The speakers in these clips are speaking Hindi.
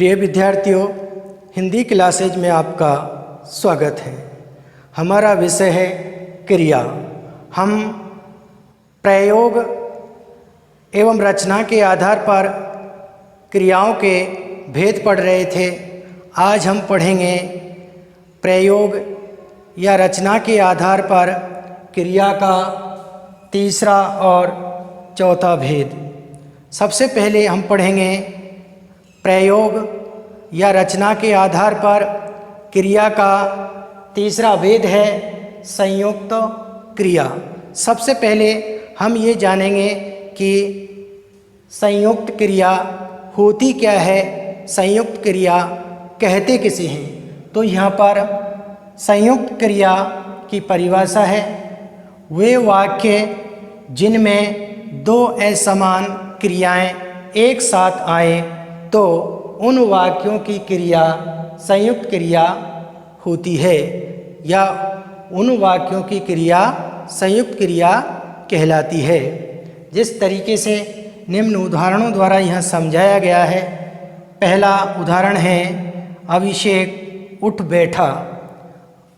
प्रिय विद्यार्थियों, हिंदी क्लासेज में आपका स्वागत है। हमारा विषय है क्रिया। हम प्रयोग एवं रचना के आधार पर क्रियाओं के भेद पढ़ रहे थे। आज हम पढ़ेंगे प्रयोग या रचना के आधार पर क्रिया का तीसरा और चौथा भेद। सबसे पहले हम पढ़ेंगे प्रयोग या रचना के आधार पर क्रिया का तीसरा भेद है संयुक्त क्रिया। सबसे पहले हम ये जानेंगे कि संयुक्त क्रिया होती क्या है, संयुक्त क्रिया कहते किसे हैं। तो यहाँ पर संयुक्त क्रिया की परिभाषा है, वे वाक्य जिनमें दो असमान क्रियाएं एक साथ आए तो उन वाक्यों की क्रिया संयुक्त क्रिया होती है, या उन वाक्यों की क्रिया संयुक्त क्रिया कहलाती है। जिस तरीके से निम्न उदाहरणों द्वारा यह समझाया गया है। पहला उदाहरण है अभिषेक उठ बैठा।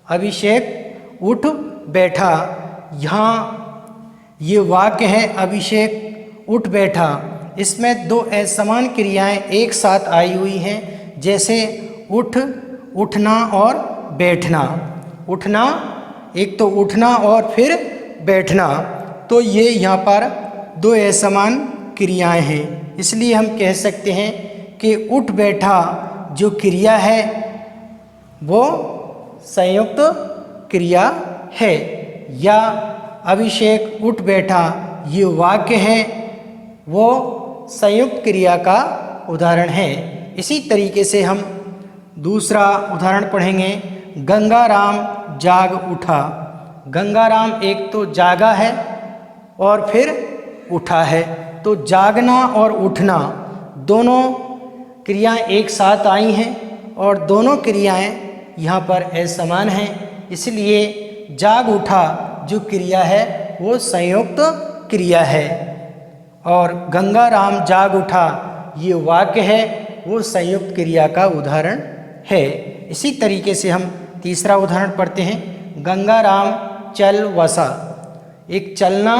अभिषेक उठ बैठा, यहाँ ये वाक्य है अभिषेक उठ बैठा। इसमें दो असमान क्रियाएं एक साथ आई हुई हैं, जैसे उठ, उठना और बैठना। उठना, एक तो उठना और फिर बैठना, तो ये यहाँ पर दो असमान क्रियाएं हैं। इसलिए हम कह सकते हैं कि उठ बैठा जो क्रिया है वो संयुक्त क्रिया है, या अभिषेक उठ बैठा ये वाक्य है वो संयुक्त क्रिया का उदाहरण है। इसी तरीके से हम दूसरा उदाहरण पढ़ेंगे, गंगाराम जाग उठा। गंगाराम एक तो जागा है और फिर उठा है, तो जागना और उठना दोनों क्रियाएं एक साथ आई हैं और दोनों क्रियाएं यहाँ पर असमान हैं। इसलिए जाग उठा जो क्रिया है वो संयुक्त क्रिया है, और गंगाराम जाग उठा ये वाक्य है वो संयुक्त क्रिया का उदाहरण है। इसी तरीके से हम तीसरा उदाहरण पढ़ते हैं, गंगाराम चल वसा। एक चलना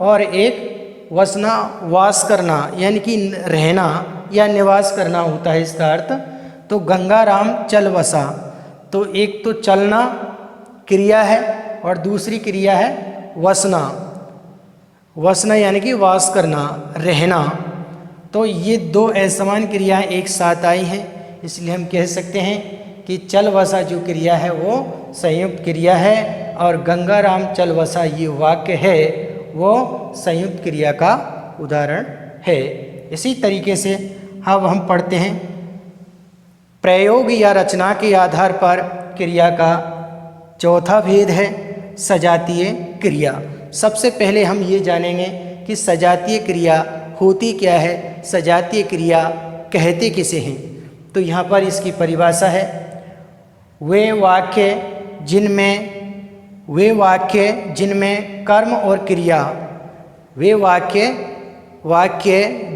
और एक वसना, वास करना यानी कि रहना या निवास करना होता है इसका अर्थ। तो गंगाराम चल वसा, तो एक तो चलना क्रिया है और दूसरी क्रिया है वसना। वसना यानी कि वास करना, रहना। तो ये दो असमान क्रियाएं एक साथ आई हैं, इसलिए हम कह सकते हैं कि चल वसा जो क्रिया है वो संयुक्त क्रिया है, और गंगाराम चल वसा ये वाक्य है वो संयुक्त क्रिया का उदाहरण है। इसी तरीके से अब हम पढ़ते हैं प्रयोग या रचना के आधार पर क्रिया का चौथा भेद है सजातीय क्रिया। सबसे पहले हम ये जानेंगे कि सजातीय क्रिया होती क्या है, सजातीय क्रिया कहते किसे हैं। तो यहाँ पर इसकी परिभाषा है, वे वाक्य जिनमें कर्म और क्रिया, वे वाक्य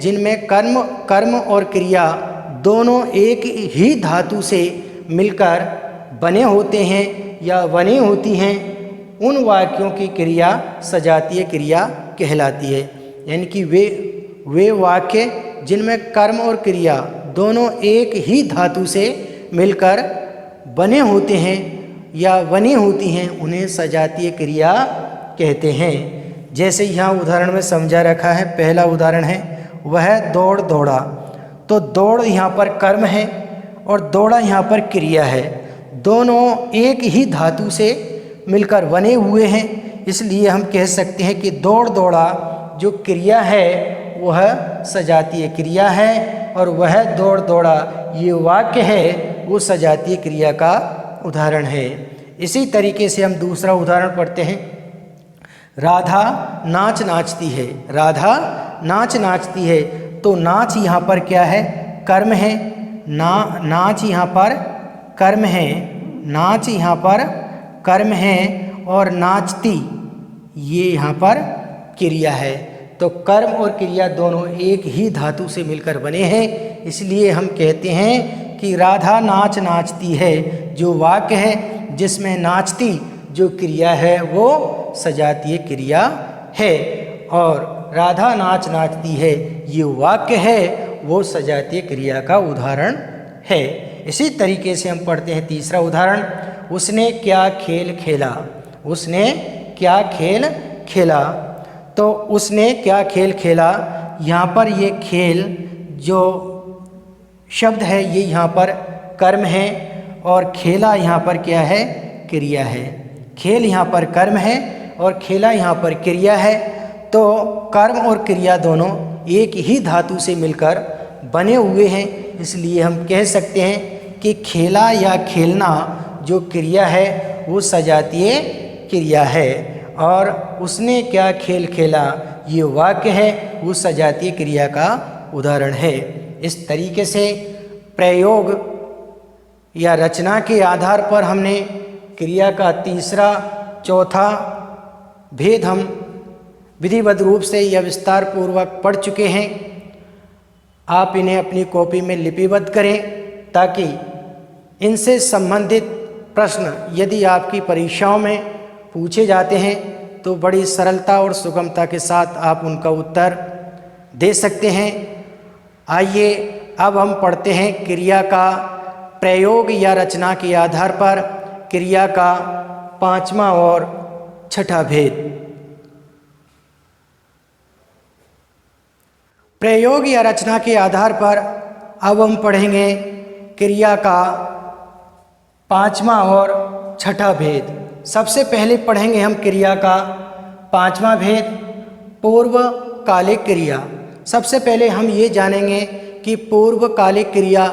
जिनमें कर्म और क्रिया दोनों एक ही धातु से मिलकर बने होते हैं या बनी होती हैं, उन वाक्यों की क्रिया सजातीय क्रिया कहलाती है। यानी कि वे वाक्य जिनमें कर्म और क्रिया दोनों एक ही धातु से मिलकर बने होते हैं या बनी होती हैं, उन्हें सजातीय क्रिया कहते हैं। जैसे यहाँ उदाहरण में समझा रखा है, पहला उदाहरण है वह दौड़ दौड़ा। तो दौड़ यहाँ पर कर्म है और दौड़ा यहाँ पर क्रिया है। दोनों एक ही धातु से मिलकर बने हुए हैं, इसलिए हम कह सकते हैं कि दौड़ दौड़ा जो क्रिया है वह सजातीय क्रिया है, और वह दौड़ दौड़ा ये वाक्य है वो सजातीय क्रिया का उदाहरण है। इसी तरीके से हम दूसरा उदाहरण पढ़ते हैं, राधा नाच नाचती है। राधा नाच नाचती है, तो नाच यहाँ पर क्या है, कर्म है। नाच यहाँ पर कर्म है, नाच यहाँ पर कर्म है, और नाचती ये यहाँ पर क्रिया है। तो कर्म और क्रिया दोनों एक ही धातु से मिलकर बने हैं। इसलिए हम कहते हैं कि राधा नाच नाचती है जो वाक्य है, जिसमें नाचती जो क्रिया है वो सजातीय क्रिया है, और राधा नाच नाचती है ये वाक्य है वो सजातीय क्रिया का उदाहरण है। इसी तरीके से हम पढ़ते हैं तीसरा उदाहरण, उसने क्या खेल खेला। उसने क्या खेल खेला, तो उसने क्या खेल खेला, यहाँ पर ये खेल जो शब्द है ये यहाँ पर कर्म है और खेला यहाँ पर क्या है, क्रिया है। खेल यहाँ पर कर्म है और खेला यहाँ पर क्रिया है। तो कर्म और क्रिया दोनों एक ही धातु से मिलकर बने हुए हैं। इसलिए हम कह सकते हैं कि खेला या खेलना जो क्रिया है वो सजातीय क्रिया है, और उसने क्या खेल खेला ये वाक्य है वो सजातीय क्रिया का उदाहरण है। इस तरीके से प्रयोग या रचना के आधार पर हमने क्रिया का तीसरा चौथा भेद हम विधिवत रूप से या विस्तार पूर्वक पढ़ चुके हैं। आप इन्हें अपनी कॉपी में लिपिबद्ध करें ताकि इनसे संबंधित प्रश्न यदि आपकी परीक्षाओं में पूछे जाते हैं तो बड़ी सरलता और सुगमता के साथ आप उनका उत्तर दे सकते हैं। आइए अब हम पढ़ते हैं क्रिया का प्रयोग या रचना के आधार पर क्रिया का पांचवा और छठा भेद। प्रयोग या रचना के आधार पर अब हम पढ़ेंगे क्रिया का पांचवा और छठा भेद। सबसे पहले पढ़ेंगे हम क्रिया का पांचवा भेद, पूर्वकालिक क्रिया। सबसे पहले हम ये जानेंगे कि पूर्वकालिक क्रिया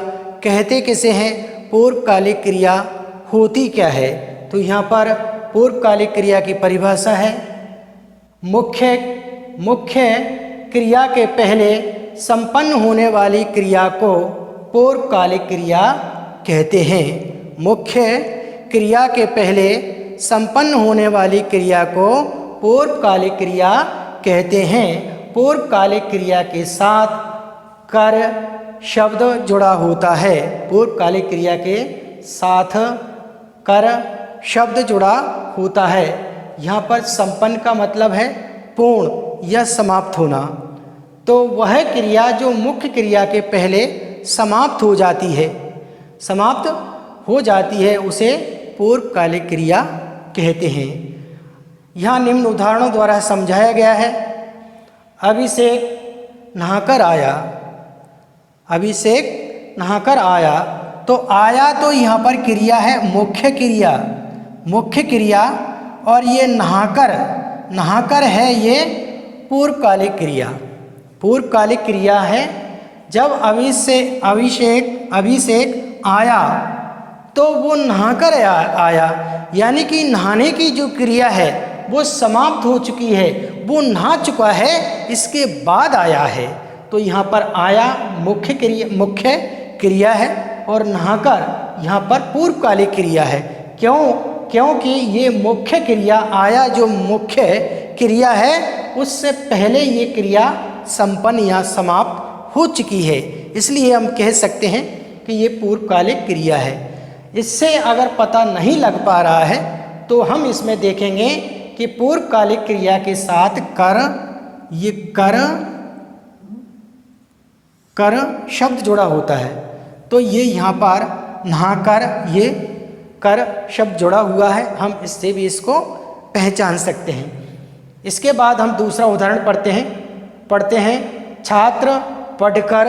कहते किसे हैं, पूर्वकालिक क्रिया होती क्या है। तो यहाँ पर पूर्वकालिक क्रिया की परिभाषा है, मुख्य क्रिया के पहले संपन्न होने वाली क्रिया को पूर्वकालिक क्रिया कहते हैं। मुख्य क्रिया के पहले संपन्न होने वाली क्रिया को पूर्वकालिक क्रिया कहते हैं। पूर्वकालिक क्रिया के साथ कर शब्द जुड़ा होता है। पूर्वकालिक क्रिया के साथ कर शब्द जुड़ा होता है। यहाँ पर संपन्न का मतलब है पूर्ण या समाप्त होना। तो वह क्रिया जो मुख्य क्रिया के पहले समाप्त हो जाती है उसे पूर्वकालिक क्रिया कहते हैं। यहाँ निम्न उदाहरणों द्वारा समझाया गया है। अभिषेक नहाकर आया, तो आया तो यहाँ पर क्रिया है मुख्य क्रिया, और ये नहाकर है ये पूर्वकालिक क्रिया है। जब अभिषेक आया तो वो नहाकर आया, यानी कि नहाने की जो क्रिया है वो समाप्त हो चुकी है, वो नहा चुका है, इसके बाद आया है। तो यहाँ पर आया मुख्य क्रिया है और नहाकर यहाँ पर पूर्वकालिक क्रिया है। क्योंकि ये मुख्य क्रिया, आया जो मुख्य क्रिया है उससे पहले ये क्रिया संपन्न या समाप्त हो चुकी है, इसलिए हम कह सकते हैं कि ये पूर्वकालिक क्रिया है। इससे अगर पता नहीं लग पा रहा है तो हम इसमें देखेंगे कि पूर्वकालिक क्रिया के साथ कर शब्द जुड़ा होता है। तो ये यहाँ पर नहाकर ये कर शब्द जुड़ा हुआ है, हम इससे भी इसको पहचान सकते हैं। इसके बाद हम दूसरा उदाहरण पढ़ते हैं छात्र पढ़कर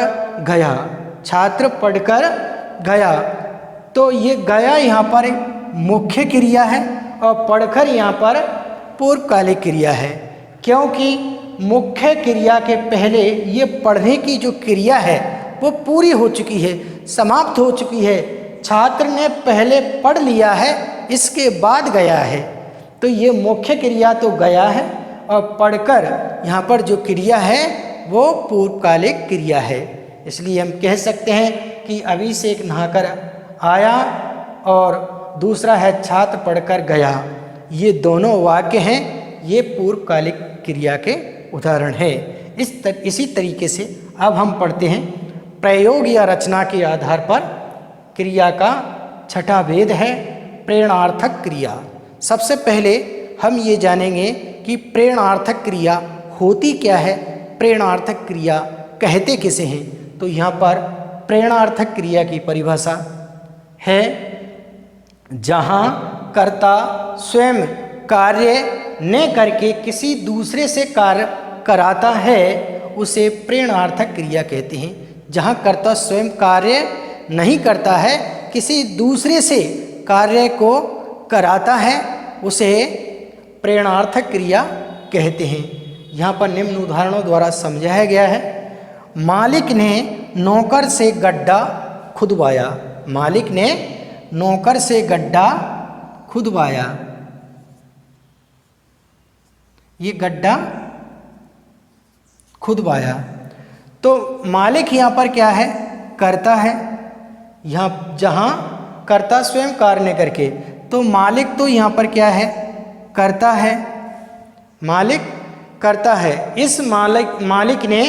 गया। तो ये गया यहाँ पर मुख्य क्रिया है और पढ़कर यहाँ पर पूर्वकालिक क्रिया है, क्योंकि मुख्य क्रिया के पहले ये पढ़ने की जो क्रिया है वो पूरी हो चुकी है, समाप्त हो चुकी है। छात्र ने पहले पढ़ लिया है, इसके बाद गया है। तो ये मुख्य क्रिया तो गया है और पढ़कर यहाँ पर जो क्रिया है वो पूर्वकालिक क्रिया है। इसलिए हम कह सकते हैं कि अभिषेक नहाकर आया और दूसरा है छात्र पढ़कर गया। ये दोनों वाक्य हैं, ये पूर्वकालिक क्रिया के उदाहरण है। इसी तरीके से अब हम पढ़ते हैं प्रयोग या रचना के आधार पर क्रिया का छठा भेद है प्रेरणार्थक क्रिया। सबसे पहले हम ये जानेंगे कि प्रेरणार्थक क्रिया होती क्या है, प्रेरणार्थक क्रिया कहते किसे हैं। तो यहाँ पर प्रेरणार्थक क्रिया की परिभाषा है जहाँ कर्ता स्वयं कार्य न करके किसी दूसरे से कार्य कराता है उसे प्रेरणार्थक क्रिया कहते हैं। जहाँ कर्ता स्वयं कार्य नहीं करता है, किसी दूसरे से कार्य को कराता है, उसे प्रेरणार्थक क्रिया कहते हैं। यहाँ पर निम्न उदाहरणों द्वारा समझाया गया है। मालिक ने नौकर से गड्ढा खुदवाया। मालिक ने नौकर से गड्ढा खुदवाया। ये गड्ढा खुदवाया। तो मालिक यहाँ पर क्या है, कर्ता है। यहाँ जहाँ कर्ता स्वयं कार्य न करके, तो मालिक तो यहाँ पर क्या है, कर्ता है। मालिक कर्ता है। इस मालिक ने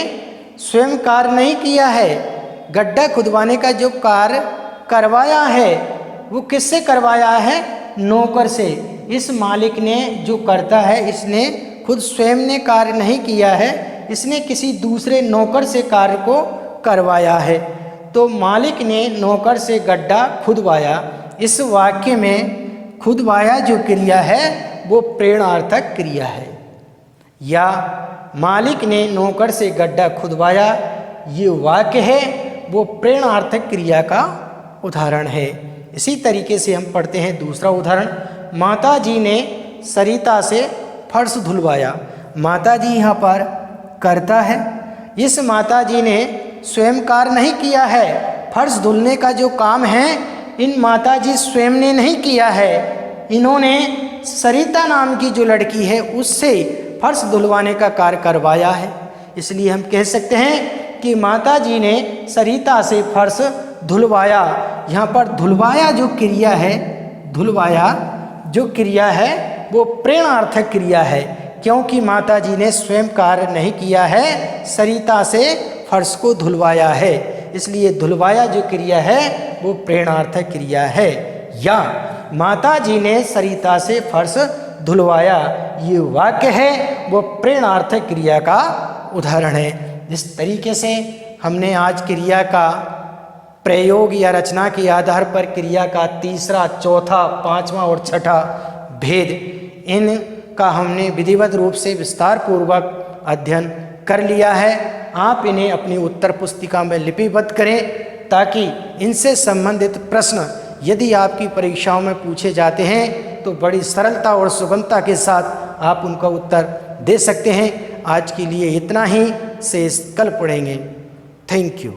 स्वयं कार्य नहीं किया है। गड्ढा खुदवाने का जो कार्य करवाया है वो किससे करवाया है, नौकर से। इस मालिक ने जो करता है इसने खुद स्वयं ने कार्य नहीं किया है, इसने किसी दूसरे नौकर से कार्य को करवाया है। तो मालिक ने नौकर से गड्ढा खुदवाया। इस वाक्य में खुदवाया जो क्रिया है वो प्रेरणार्थक क्रिया है। या मालिक ने नौकर से गड्ढा खुदवाया ये वाक्य है वो प्रेरणार्थक क्रिया का उदाहरण है। इसी तरीके से हम पढ़ते हैं दूसरा उदाहरण। माता जी ने सरिता से फर्श धुलवाया। माता जी यहाँ पर कर्ता है। इस माता जी ने स्वयं कार्य नहीं किया है। फर्श धुलने का जो काम है इन माता जी स्वयं ने नहीं किया है, इन्होंने सरिता नाम की जो लड़की है उससे फर्श धुलवाने का कार्य करवाया है। इसलिए हम कह सकते हैं कि माता जी ने सरिता से फर्श धुलवाया। यहाँ पर धुलवाया जो क्रिया है, धुलवाया जो क्रिया है वो प्रेरणार्थक क्रिया है, क्योंकि माता जी ने स्वयं कार्य नहीं किया है, सरिता से फर्श को धुलवाया है। इसलिए धुलवाया जो क्रिया है वो प्रेरणार्थक क्रिया है। या माता जी ने सरिता से फर्श धुलवाया ये वाक्य है वो प्रेरणार्थक क्रिया का उदाहरण है। इस तरीके से हमने आज क्रिया का प्रयोग या रचना के आधार पर क्रिया का तीसरा, चौथा, पांचवा और छठा भेद इनका हमने विधिवत रूप से विस्तार पूर्वक अध्ययन कर लिया है। आप इन्हें अपनी उत्तर पुस्तिका में लिपिबद्ध करें ताकि इनसे संबंधित प्रश्न यदि आपकी परीक्षाओं में पूछे जाते हैं तो बड़ी सरलता और सुगमता के साथ आप उनका उत्तर दे सकते हैं। आज के लिए इतना ही, शेष कल पढ़ेंगे। Thank you.